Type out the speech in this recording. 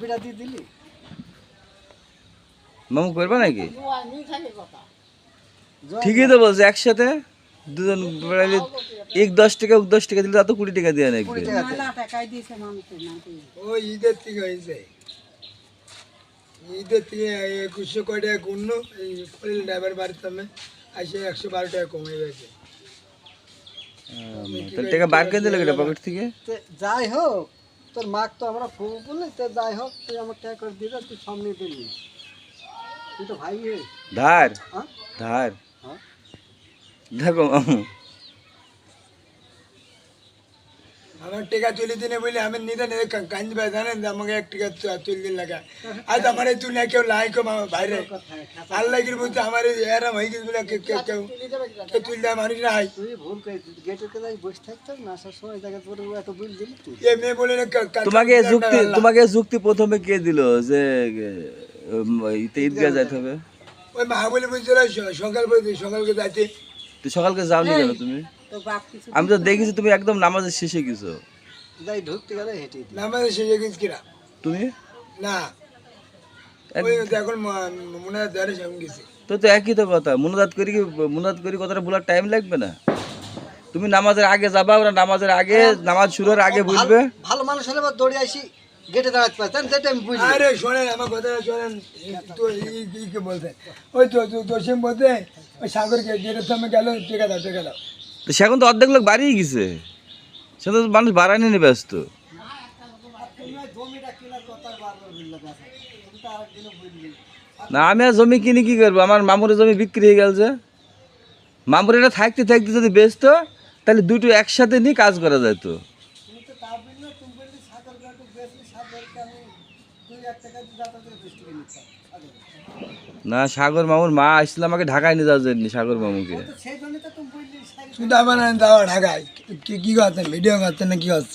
বিড়া দিয়ে দিলি মামু করবা নাকি? ঠিকই তো বলছে, একসাথে দুজন বেড়াইলে এক 10 টাকা 10 টাকা দিলে তা তো 20 টাকা দিয়ে নাকি। ওই ঈদের থেকে হয়েছে, ঈদের থেকে 2100 কয় টাকা গুণ্য এই খলিল ড্রাইভার বাড়িতে আমি আসে 112 টাকা কমে গেছে। তাহলে টাকা বার করে দিলে কেটে পকেট থেকে? যাই হোক তোর মাক তো আমরা ফুবু বললি, তো যাই হোক তুই আমার টাকা করে দিলে তুই সামনে দিলি, তুই তো ভাই হে। ধার হ্যাঁ ধার হ্যাঁ দেখো মামু, আমার টাকা তুলে দিনে বলে আমি নিতে নিতে কান্দবে জানেন যে আমাকে 1 টাকা তুলে দিন লাগা। আজ আমার এই তুলে কেউ লাইক বাইরে আল্লাহর বুঝতে আমার এরম হয়ে গেছে বলে কেউ তুলে দেয় মানুষ না হয়। তুই ভুল করে গেটের কাছে বসে থাকতাম না, আসার সময় জায়গা তোর এত বুঝ দিলি তুই। এ মেয়ে বলে তোমাকে যুক্তি প্রথমে কে দিল যে ঈদগাহ যাইতে হবে? ওই মা বলে বুঝছিল সকালকে যাইতে। তুই সকালকে যাওনি কেন তুমি? তোর বাপ কিছু আমি তো দেখেছি তুমি একদম নামাজের শেষে গেছো। যাই ঢুকতে গেলে হেঁটে দিই। নামাজে শেষে গেছি কিনা তুমি না, ওই এখন মনে হয় দেড় সঙ্গে গেছি। তো একই তো কথা, মুনাজাত করি কথাটা বলার টাইম লাগবে না? তুমি নামাজের আগে যাবা, ওরা নামাজের আগে নামাজ শুরুর আগে বুঝবে। ভালো মানুষ হলে দৌড়ে আসি গেটে দাঁড়াতে পারতেন, সেটা আমি বুঝি। আরে শোনেন আমার কথা শোনেন, তো কি বলছেন ওই তো তোষিম বলতে ওই সাগরকে গেটের সামনে গেল, টেকা দাও। তো সেখন তো অর্ধেক লোক বাড়িয়ে গেছে, সে তো মানুষ বাড়ানি নিয়ে ব্যস্ত। না আমি আর জমি কিনে কি করবো? আমার মামুরের জমি বিক্রি হয়ে গেছে। মামুর এটা থাকতে থাকতে যদি বেচতো তাহলে দুটো একসাথে নিয়ে কাজ করা যেত। না সাগর মামুর মা আসছিল আমাকে ঢাকায় নিয়ে যাওয়ার জন্য, সাগর মামুকে। শুধু আমার যাওয়া ঢাকায় কি করছেন, ভিডিও করছেন না কি করছেন?